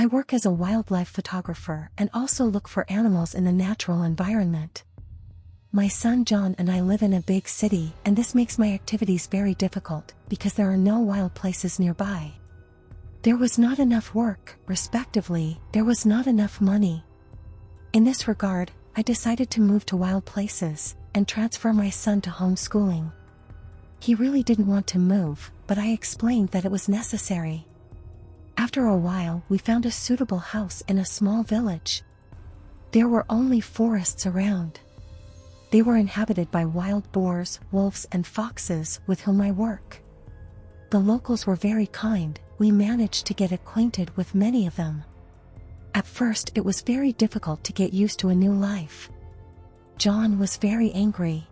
I work as a wildlife photographer and also look for animals in the natural environment. My son John and I live in a big city, and this makes my activities very difficult because there are no wild places nearby. There was not enough work, respectively, there was not enough money. In this regard, I decided to move to wild places and transfer my son to homeschooling. He really didn't want to move, but I explained that it was necessary. After a while, we found a suitable house in a small village. There were only forests around. They were inhabited by wild boars, wolves, and foxes with whom I work. The locals were very kind. We managed to get acquainted with many of them. At first, it was very difficult to get used to a new life. John was very angry.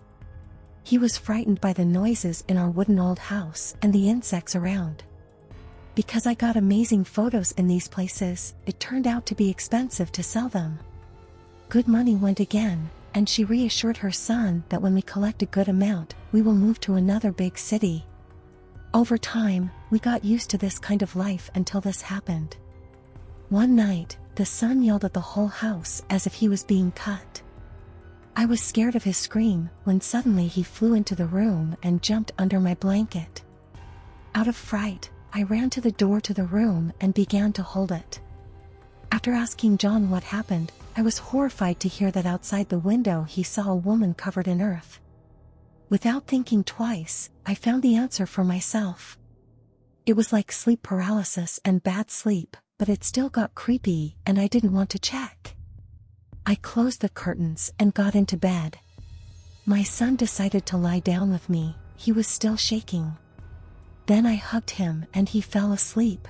He was frightened by the noises in our wooden old house and the insects around. Because I got amazing photos in these places, it turned out to be expensive to sell them. Good money went again, and she reassured her son that when we collect a good amount, we will move to another big city. Over time, we got used to this kind of life until this happened. One night, the son yelled at the whole house as if he was being cut. I was scared of his scream when suddenly he flew into the room and jumped under my blanket. Out of fright, I ran to the door to the room and began to hold it. After asking John what happened, I was horrified to hear that outside the window he saw a woman covered in earth. Without thinking twice, I found the answer for myself. It was like sleep paralysis and bad sleep, but it still got creepy and I didn't want to check. I closed the curtains and got into bed. My son decided to lie down with me. He was still shaking. Then I hugged him and he fell asleep.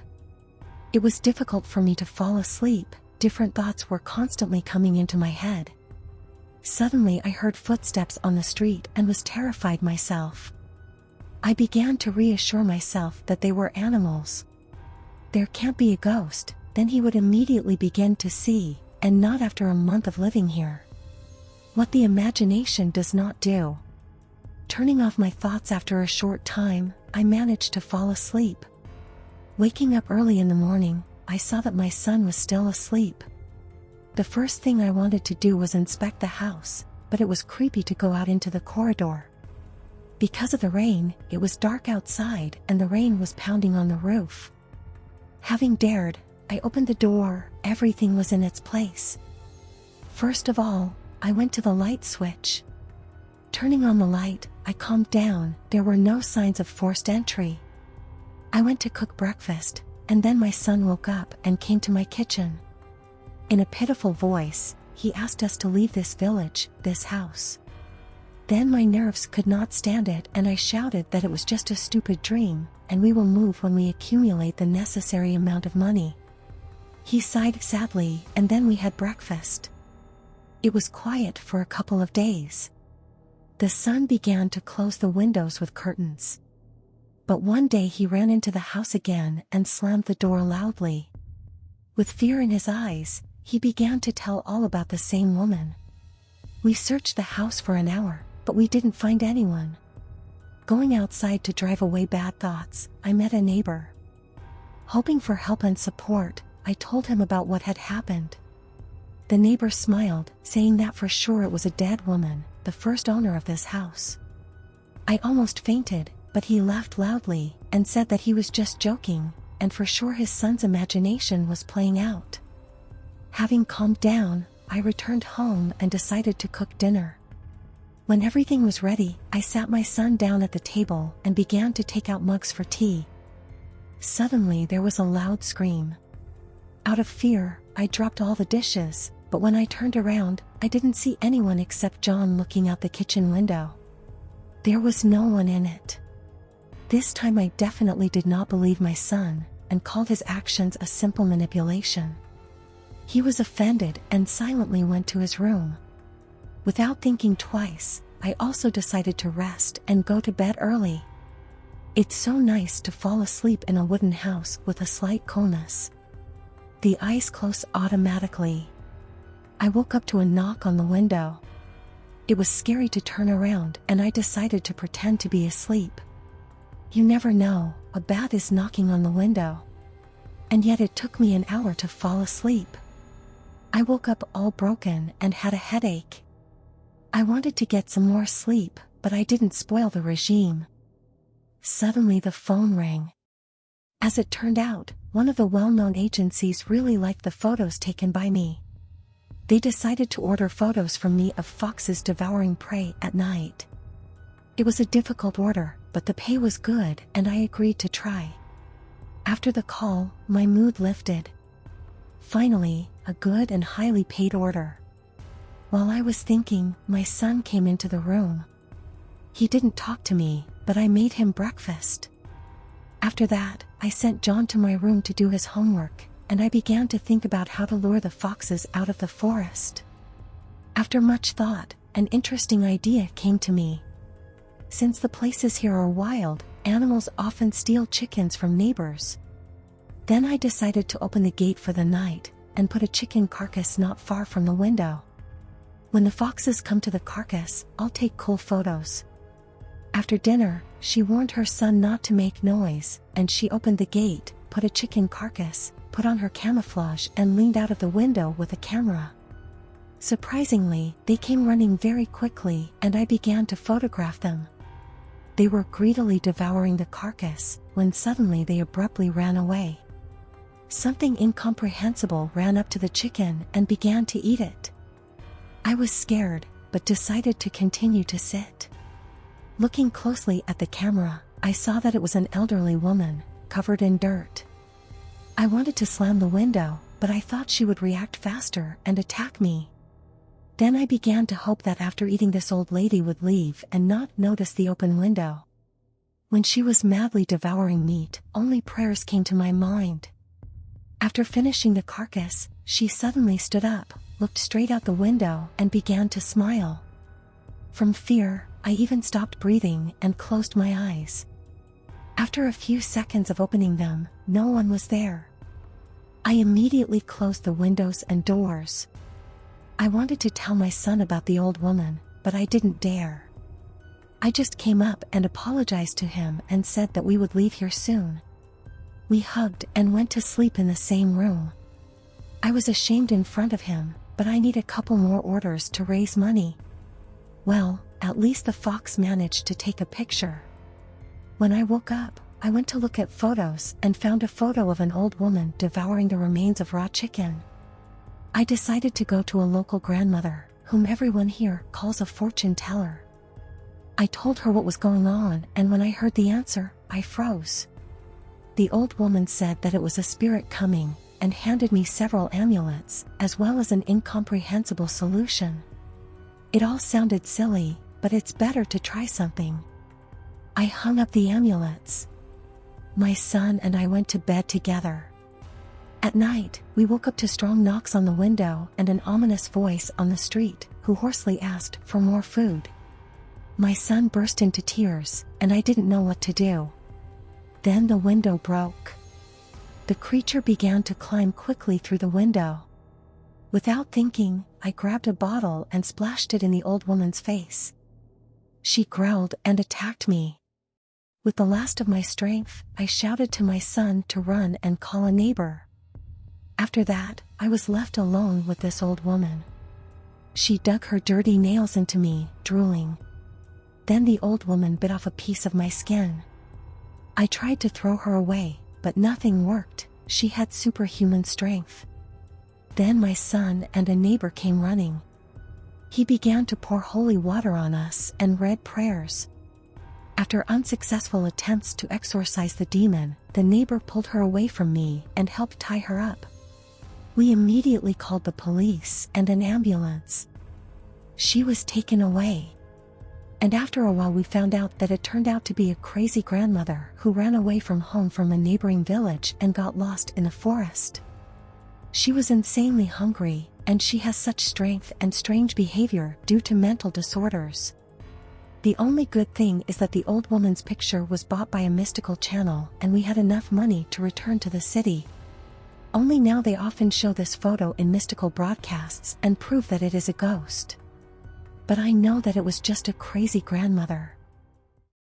It was difficult for me to fall asleep. Different thoughts were constantly coming into my head. Suddenly I heard footsteps on the street and was terrified myself. I began to reassure myself that they were animals. There can't be a ghost, then he would immediately begin to see, and not after a month of living here. What the imagination does not do. Turning off my thoughts after a short time, I managed to fall asleep. Waking up early in the morning, I saw that my son was still asleep. The first thing I wanted to do was inspect the house, but it was creepy to go out into the corridor. Because of the rain, it was dark outside and the rain was pounding on the roof. Having dared, I opened the door. Everything was in its place. First of all, I went to the light switch. Turning on the light, I calmed down. There were no signs of forced entry. I went to cook breakfast, and then my son woke up and came to my kitchen. In a pitiful voice, he asked us to leave this village, this house. Then my nerves could not stand it and I shouted that it was just a stupid dream, and we will move when we accumulate the necessary amount of money. He sighed sadly, and then we had breakfast. It was quiet for a couple of days. The son began to close the windows with curtains. But one day he ran into the house again and slammed the door loudly. With fear in his eyes, he began to tell all about the same woman. We searched the house for an hour, but we didn't find anyone. Going outside to drive away bad thoughts, I met a neighbor. Hoping for help and support, I told him about what had happened. The neighbor smiled, saying that for sure it was a dead woman, the first owner of this house. I almost fainted, but he laughed loudly and said that he was just joking, and for sure his son's imagination was playing out. Having calmed down, I returned home and decided to cook dinner. When everything was ready, I sat my son down at the table and began to take out mugs for tea. Suddenly there was a loud scream. Out of fear, I dropped all the dishes, but when I turned around, I didn't see anyone except John looking out the kitchen window. There was no one in it. This time I definitely did not believe my son, and called his actions a simple manipulation. He was offended and silently went to his room. Without thinking twice, I also decided to rest and go to bed early. It's so nice to fall asleep in a wooden house with a slight coolness. The eyes close automatically. I woke up to a knock on the window. It was scary to turn around and I decided to pretend to be asleep. You never know, a bat is knocking on the window. and yet it took me an hour to fall asleep. I woke up all broken and had a headache. I wanted to get some more sleep, but I didn't spoil the regime. Suddenly the phone rang. As it turned out, one of the well-known agencies really liked the photos taken by me. They decided to order photos from me of foxes devouring prey at night. It was a difficult order, but the pay was good and I agreed to try. After the call, my mood lifted. Finally, a good and highly paid order. While I was thinking, my son came into the room. He didn't talk to me, but I made him breakfast. After that, I sent John to my room to do his homework, and I began to think about how to lure the foxes out of the forest. After much thought, an interesting idea came to me. Since the places here are wild, animals often steal chickens from neighbors. Then I decided to open the gate for the night, and put a chicken carcass not far from the window. When the foxes come to the carcass, I'll take cool photos. After dinner, she warned her son not to make noise, and she opened the gate, put a chicken carcass, put on her camouflage and leaned out of the window with a camera. Surprisingly, they came running very quickly and I began to photograph them. They were greedily devouring the carcass, when suddenly they abruptly ran away. Something incomprehensible ran up to the chicken and began to eat it. I was scared, but decided to continue to sit. Looking closely at the camera, I saw that it was an elderly woman, covered in dirt. I wanted to slam the window, but I thought she would react faster and attack me. Then I began to hope that after eating this old lady would leave and not notice the open window. When she was madly devouring meat, only prayers came to my mind. After finishing the carcass, she suddenly stood up, looked straight out the window and began to smile. From fear, I even stopped breathing and closed my eyes. After a few seconds of opening them, no one was there. I immediately closed the windows and doors. I wanted to tell my son about the old woman, but I didn't dare. I just came up and apologized to him and said that we would leave here soon. We hugged and went to sleep in the same room. I was ashamed in front of him, but I need a couple more orders to raise money. Well, at least the fox managed to take a picture. When I woke up, I went to look at photos and found a photo of an old woman devouring the remains of raw chicken. I decided to go to a local grandmother, whom everyone here calls a fortune teller. I told her what was going on, and when I heard the answer, I froze. The old woman said that it was a spirit coming, and handed me several amulets, as well as an incomprehensible solution. It all sounded silly, but it's better to try something. I hung up the amulets. My son and I went to bed together. At night, we woke up to strong knocks on the window and an ominous voice on the street, who hoarsely asked for more food. My son burst into tears, and I didn't know what to do. Then the window broke. The creature began to climb quickly through the window. Without thinking, I grabbed a bottle and splashed it in the old woman's face. She growled and attacked me. With the last of my strength, I shouted to my son to run and call a neighbor. After that, I was left alone with this old woman. She dug her dirty nails into me, drooling. Then the old woman bit off a piece of my skin. I tried to throw her away, but nothing worked. She had superhuman strength. Then my son and a neighbor came running. He began to pour holy water on us and read prayers. After unsuccessful attempts to exorcise the demon, the neighbor pulled her away from me and helped tie her up. We immediately called the police and an ambulance. She was taken away. And after a while we found out that it turned out to be a crazy grandmother who ran away from home from a neighboring village and got lost in a forest. She was insanely hungry, and she has such strength and strange behavior due to mental disorders. The only good thing is that the old woman's picture was bought by a mystical channel and we had enough money to return to the city. Only now they often show this photo in mystical broadcasts and prove that it is a ghost. But I know that it was just a crazy grandmother.